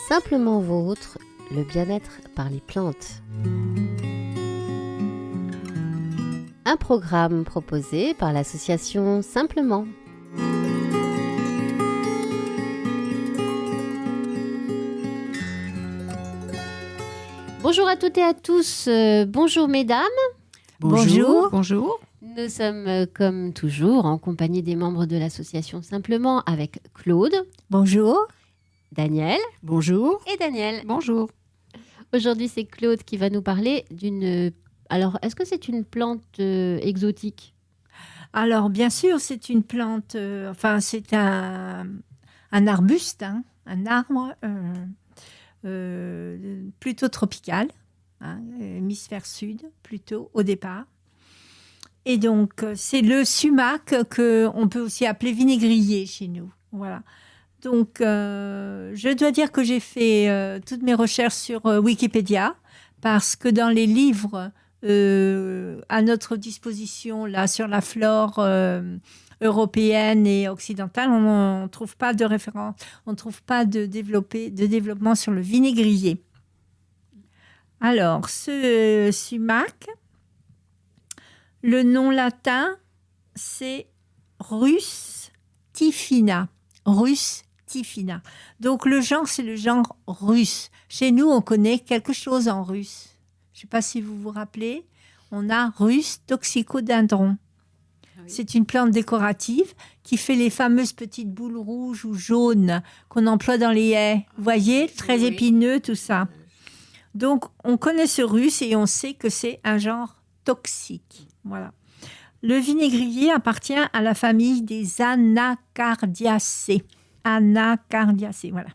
Simplement Vôtre, le bien-être par les plantes. Un programme proposé par l'association Simplement. Bonjour à toutes et à tous, bonjour mesdames. Bonjour. Bonjour. Nous sommes comme toujours en compagnie des membres de l'association Simplement avec Claude, Bonjour. Daniel Bonjour. et Daniel. Bonjour. Aujourd'hui, c'est Claude qui va nous parler d'une... Alors, est-ce que c'est une plante exotique ? Alors, bien sûr, c'est une plante, c'est un arbuste, un arbre plutôt tropical, hémisphère sud, plutôt au départ. Et donc, c'est le sumac qu'on peut aussi appeler vinaigrier chez nous. Voilà. Donc, je dois dire que j'ai fait toutes mes recherches sur Wikipédia, parce que dans les livres à notre disposition, là, sur la flore européenne et occidentale, on ne trouve pas de référence, on ne trouve pas de développement sur le vinaigrier. Alors, ce sumac, le nom latin, c'est Rustifina. Rustifina. Donc, le genre, c'est le genre russe. Chez nous, on connaît quelque chose en russe. Je ne sais pas si vous vous rappelez. On a Rus toxicodendron. Oui. C'est une plante décorative qui fait les fameuses petites boules rouges ou jaunes qu'on emploie dans les haies. Vous voyez, très épineux, tout ça. Donc, on connaît ce Rus et on sait que c'est un genre toxique. Voilà. Le vinaigrier appartient à la famille des Anacardiacées. Anacardiacées, voilà.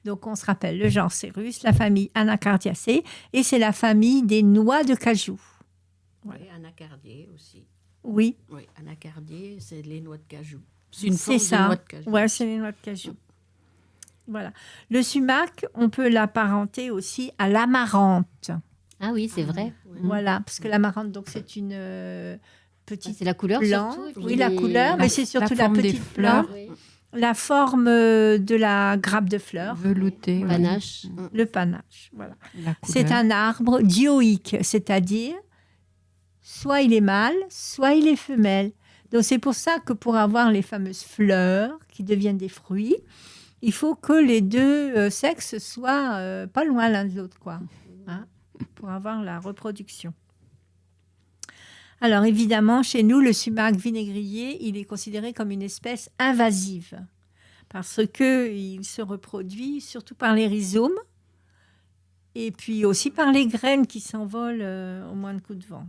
Donc, on se rappelle, le genre c'est russe, la famille Anacardiacées, et c'est la famille des noix de cajou. Oui, anacardier aussi. Oui. Oui, anacardier, c'est les noix de cajou. C'est une forme de noix de cajou. Oui, c'est les noix de cajou. Voilà. Le sumac, on peut l'apparenter aussi à l'amarante. Ah oui, c'est vrai. Voilà, parce que l'amarante, donc c'est une petite c'est la couleur plante. surtout. Oui, la couleur, mais c'est surtout la petite fleur. Oui. La forme de la grappe de fleurs. Velouté. Le panache. Le panache, voilà. C'est un arbre dioïque, c'est-à-dire soit il est mâle, soit il est femelle. Donc c'est pour ça que pour avoir les fameuses fleurs qui deviennent des fruits, il faut que les deux sexes soient pas loin l'un de l'autre, quoi, pour avoir la reproduction. Alors évidemment, chez nous, le sumac vinaigrier, il est considéré comme une espèce invasive parce qu'il se reproduit surtout par les rhizomes et puis aussi par les graines qui s'envolent au moindre coup de vent.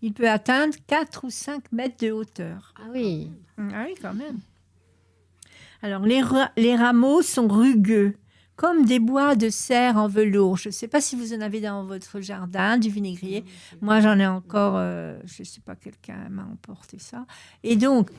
Il peut atteindre 4 ou 5 mètres de hauteur. Ah oui. Ah oui, quand même. Alors, les rameaux sont rugueux, comme des bois de serre en velours. Je ne sais pas si vous en avez dans votre jardin, du vinaigrier. Moi, j'en ai encore, je ne sais pas, quelqu'un m'a emporté ça. Et donc...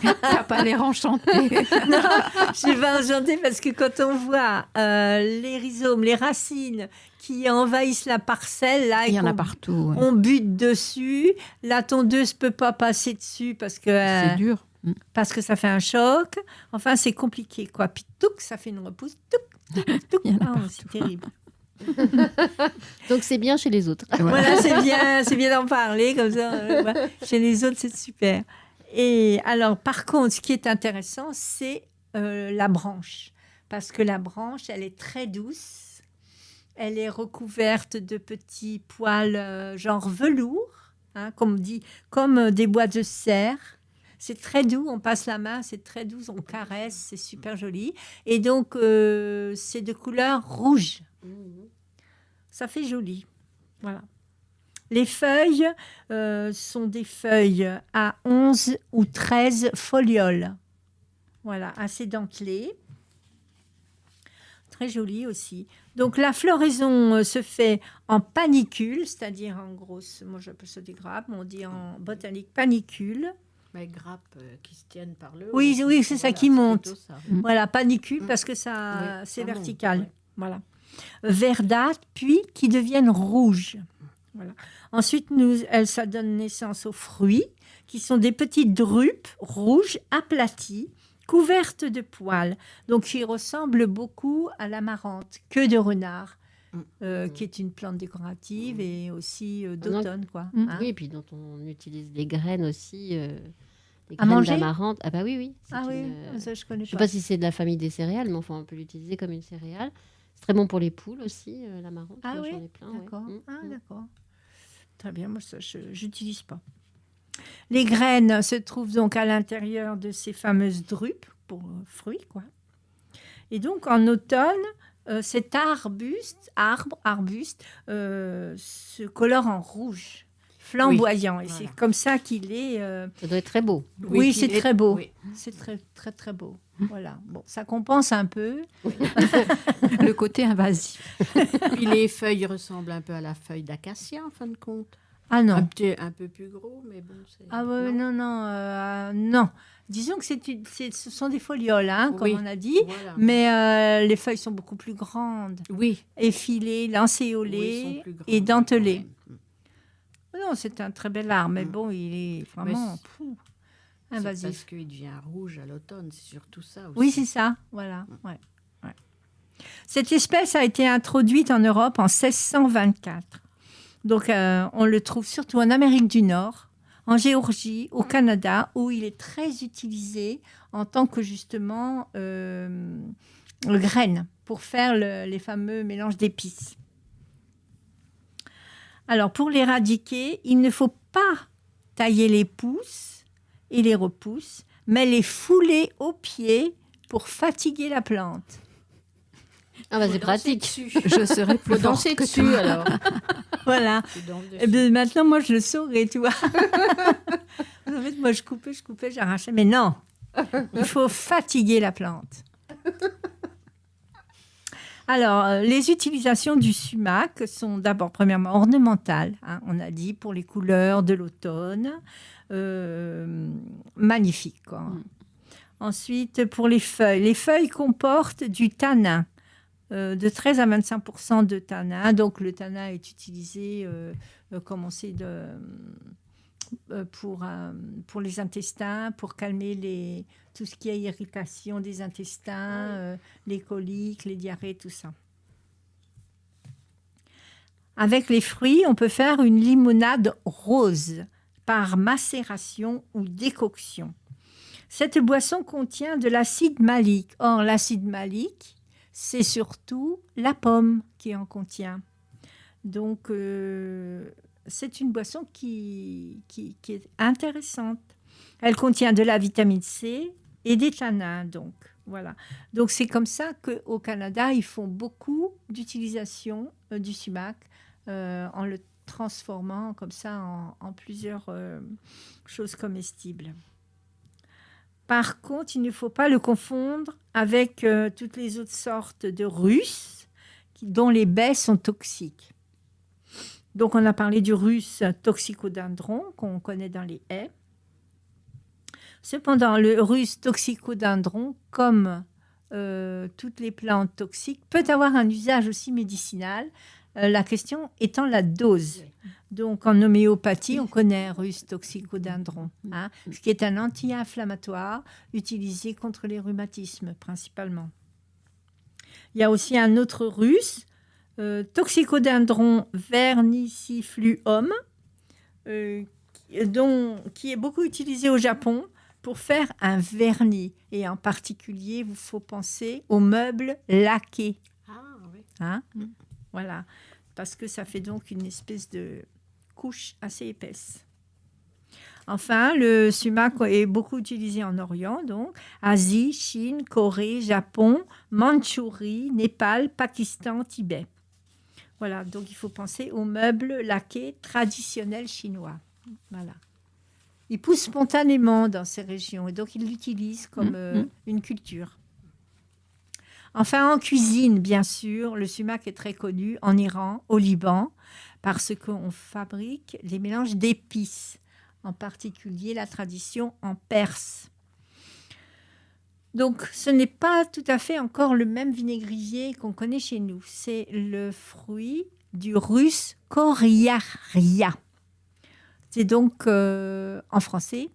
Tu n'as pas l'air enchanté. Non, je ne suis pas enchantée parce que quand on voit les rhizomes, les racines qui envahissent la parcelle, là, il y en a partout. On bute dessus. La tondeuse ne peut pas passer dessus parce que... c'est dur. Parce que ça fait un choc. Enfin, c'est compliqué, quoi. Puis, touc, ça fait une repousse. Touc, touc, touc. C'est terrible. Donc, c'est bien chez les autres. Voilà, c'est bien d'en parler, comme ça. Chez les autres, c'est super. Et alors, par contre, ce qui est intéressant, c'est la branche. Parce que la branche, elle est très douce. Elle est recouverte de petits poils genre velours, comme on dit, comme des bois de serre. C'est très doux, on passe la main, c'est très doux, on caresse, c'est super joli. Et donc, c'est de couleur rouge. Ça fait joli. Voilà. Les feuilles sont des feuilles à 11 ou 13 folioles. Voilà, assez dentelées. Très joli aussi. Donc, la floraison se fait en panicule, c'est-à-dire en grosse, moi j'appelle ça des grappes, on dit en botanique panicule. Mais grappes qui se tiennent par le haut. Oui, c'est ça qui monte. Ça. Voilà, panicule parce que c'est ça vertical. Monte, ouais. Voilà. Verdâtres, puis qui deviennent rouges. Voilà. Ensuite, ça donne naissance aux fruits, qui sont des petites drupes rouges aplaties, couverte de poils, donc qui ressemble beaucoup à l'amarante, queue de renard, qui est une plante décorative et aussi d'automne, quoi. Hein. Oui, et puis dont on utilise des graines aussi, des À graines manger d'amarante. Ah bah oui. C'est Ah oui, une, ça je connais je sais pas. pas si c'est de la famille des céréales, mais enfin on peut l'utiliser comme une céréale. C'est très bon pour les poules aussi, l'amarante. Ah Moi, oui, j'en ai plein. d'accord. Ouais. Ah, d'accord. Très bien, moi ça je n'utilise pas. Les graines se trouvent donc à l'intérieur de ces fameuses drupes pour fruits, quoi. Et donc en automne, cet arbuste se colore en rouge, flamboyant. Et voilà. c'est comme ça qu'il est. Ça doit être très beau. Oui, qu'il c'est est- très beau. oui. C'est très, très, très beau. Voilà. Bon, ça compense un peu. Le côté invasif. Puis les feuilles ressemblent un peu à la feuille d'acacia, en fin de compte. Ah non. Un peu plus gros, mais bon. Ah ouais, non, non. Disons que ce sont des folioles, hein, comme Oui. on a dit. Voilà. Mais les feuilles sont beaucoup plus grandes, Oui. effilées, Oui, ils lancéolées sont plus grands, et dentelées. quand même. Non, c'est un très bel arbre, mais bon, il est vraiment C'est invasif. parce qu'il devient rouge à l'automne, c'est surtout ça aussi. Oui, c'est ça, voilà. Ouais. Cette espèce a été introduite en Europe en 1624. Donc, on le trouve surtout en Amérique du Nord, en Géorgie, au Canada, où il est très utilisé en tant que, justement, graine pour faire les fameux mélanges d'épices. Alors, pour l'éradiquer, il ne faut pas tailler les pousses et les repousses, mais les fouler au pied pour fatiguer la plante. Ah bah Faut c'est danser pratique. dessus. Je serais plus Faut forte danser que dessus toi. alors. Voilà. Tu danses dessus. Et bien, maintenant, moi, je le saurais, tu vois. En fait, moi, je coupais, j'arrachais. Mais non, il faut fatiguer la plante. Alors, les utilisations du sumac sont d'abord, premièrement, ornementales. Hein, on a dit pour les couleurs de l'automne. Magnifique, quoi. Ensuite, pour les feuilles comportent du tanin, de 13 à 25% de tanin. Donc, le tanin est utilisé, comme on sait, pour les intestins, pour calmer tout ce qui est irritation des intestins, les coliques, les diarrhées, tout ça. Avec les fruits, on peut faire une limonade rose par macération ou décoction. Cette boisson contient de l'acide malique. Or, l'acide malique, c'est surtout la pomme qui en contient. Donc, c'est une boisson qui est intéressante. Elle contient de la vitamine C et des tanins, donc. Voilà. Donc, c'est comme ça qu'au Canada, ils font beaucoup d'utilisation du sumac en le transformant comme ça en plusieurs choses comestibles. Par contre, il ne faut pas le confondre avec toutes les autres sortes de russes dont les baies sont toxiques. Donc, on a parlé du russe toxicodendron qu'on connaît dans les haies. Cependant, le russe toxicodendron, comme toutes les plantes toxiques, peut avoir un usage aussi médicinal. La question étant la dose. Donc, en homéopathie, on connaît russe toxicodendron, hein, ce qui est un anti-inflammatoire utilisé contre les rhumatismes principalement. Il y a aussi un autre russe, toxicodendron vernicifluum, qui est beaucoup utilisé au Japon pour faire un vernis. Et en particulier, il faut penser aux meubles laqués. Ah, oui. Hein? Voilà, parce que ça fait donc une espèce de couche assez épaisse. Enfin, le sumac est beaucoup utilisé en Orient, donc Asie, Chine, Corée, Japon, Mandchourie, Népal, Pakistan, Tibet. Voilà, donc il faut penser aux meubles laqués traditionnels chinois. Voilà. Il pousse spontanément dans ces régions et donc ils l'utilisent comme une culture. Enfin, en cuisine, bien sûr, le sumac est très connu en Iran, au Liban, parce qu'on fabrique les mélanges d'épices, en particulier la tradition en Perse. Donc, ce n'est pas tout à fait encore le même vinaigrier qu'on connaît chez nous. C'est le fruit du russe coriaria. C'est donc, en français,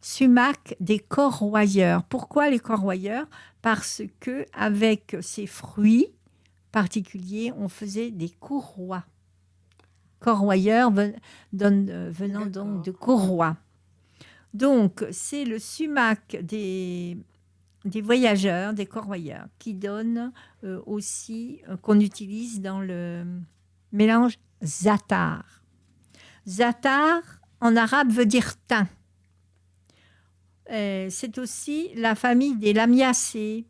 sumac des corroyeurs. Pourquoi les corroyeurs? Parce que avec ces fruits particuliers, on faisait des courroies. Corroyeurs venant donc de courroie. Donc, c'est le sumac des voyageurs, des corroyeurs, qui donne aussi, qu'on utilise dans le mélange za'atar. Za'atar, en arabe, veut dire thym. C'est aussi la famille des lamiacées,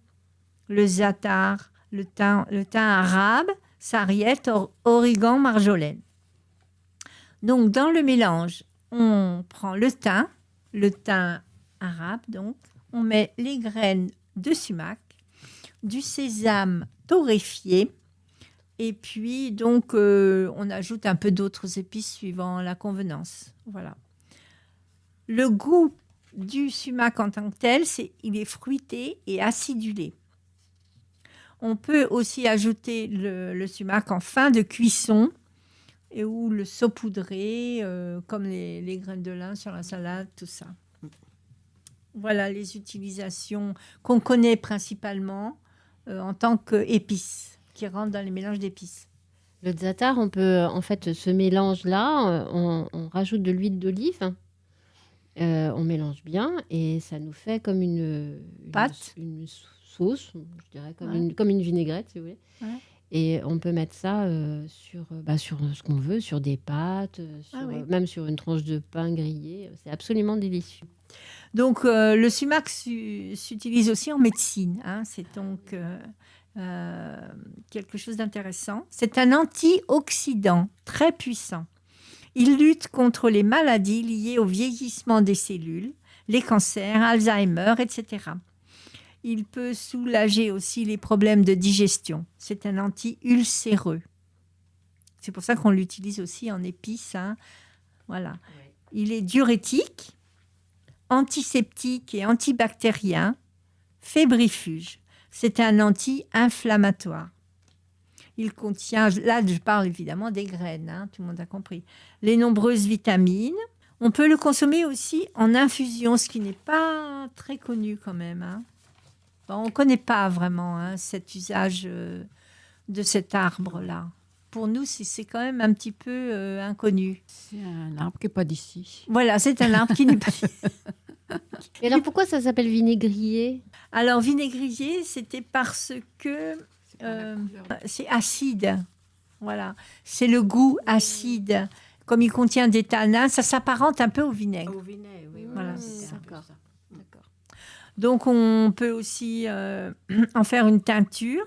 le za'atar, le thym arabe, sarriette, origan, marjolaine. Donc, dans le mélange, on prend le thym arabe, donc, on met les graines de sumac, du sésame torréfié, et puis, donc, on ajoute un peu d'autres épices suivant la convenance. Voilà. Le goût du sumac en tant que tel, il est fruité et acidulé. On peut aussi ajouter le sumac en fin de cuisson ou le saupoudrer, comme les graines de lin sur la salade, tout ça. Voilà les utilisations qu'on connaît principalement en tant qu'épices, qui rentrent dans les mélanges d'épices. Le za'atar, on peut, en fait, ce mélange-là, on rajoute de l'huile d'olive, on mélange bien et ça nous fait comme une pâte, une sauce, je dirais, comme une vinaigrette, si vous voulez. Ouais. Et on peut mettre ça sur ce qu'on veut, sur des pâtes, même sur une tranche de pain grillé. C'est absolument délicieux. Donc, le sumac s'utilise aussi en médecine. Hein. C'est donc quelque chose d'intéressant. C'est un antioxydant très puissant. Il lutte contre les maladies liées au vieillissement des cellules, les cancers, Alzheimer, etc. Il peut soulager aussi les problèmes de digestion. C'est un anti-ulcéreux. C'est pour ça qu'on l'utilise aussi en épices. Hein. Voilà. Ouais. Il est diurétique, antiseptique et antibactérien, fébrifuge. C'est un anti-inflammatoire. Il contient, là je parle évidemment des graines, hein, tout le monde a compris, les nombreuses vitamines. On peut le consommer aussi en infusion, ce qui n'est pas très connu quand même. Hein. Bon, on ne connaît pas vraiment cet usage de cet arbre-là. Pour nous, c'est quand même un petit peu inconnu. C'est un arbre qui n'est pas d'ici. Voilà, c'est un arbre qui n'est pas d'ici. Et alors, pourquoi ça s'appelle vinaigrier? Alors, vinaigrier, c'était parce que c'est acide. Voilà, c'est le goût acide. Comme il contient des tanins, ça s'apparente un peu au vinaigre. Au vinaigre, oui. Voilà. D'accord. Donc, on peut aussi en faire une teinture.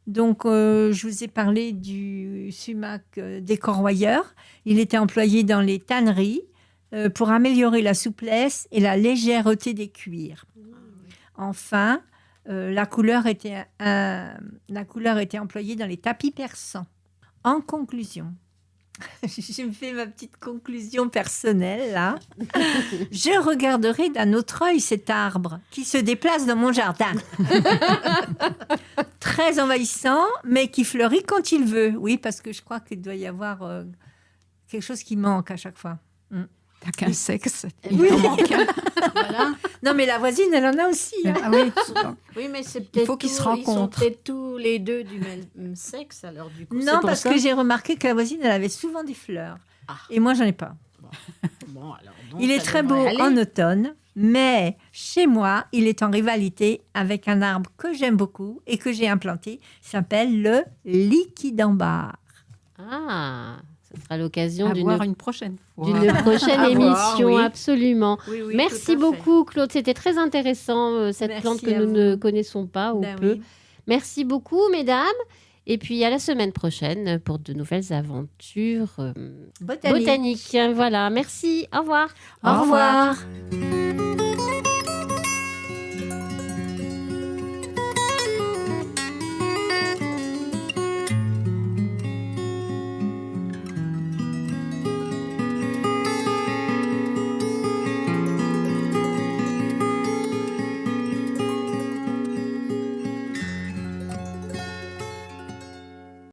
Donc, je vous ai parlé du sumac des corroyeurs. Il était employé dans les tanneries pour améliorer la souplesse et la légèreté des cuirs. Enfin, la couleur était employée dans les tapis persans. En conclusion, je me fais ma petite conclusion personnelle, là. Je regarderai d'un autre œil cet arbre qui se déplace dans mon jardin. Très envahissant, mais qui fleurit quand il veut. Oui, parce que je crois qu'il doit y avoir quelque chose qui manque à chaque fois. T'as qu'un sexe. Oui. Voilà. Non, mais la voisine, elle en a aussi. Hein. Ah oui. Oui, mais c'est peut-être il faut qu'ils se rencontrent. Ils sont peut-être tous les deux du même sexe, alors du coup. Non, parce que j'ai remarqué que la voisine, elle avait souvent des fleurs. Ah. Et moi, j'en ai pas. Bon, alors, donc, il est très beau en automne, mais chez moi, il est en rivalité avec un arbre que j'aime beaucoup et que j'ai implanté. Il s'appelle le liquidambar. Ah, ça sera l'occasion d'une prochaine émission, oui. Absolument. Oui, merci beaucoup, Claude. C'était très intéressant, cette plante que nous ne connaissons pas ou peu. Oui. Merci beaucoup, mesdames. Et puis, à la semaine prochaine pour de nouvelles aventures botaniques. Voilà, merci. Au revoir. Au revoir.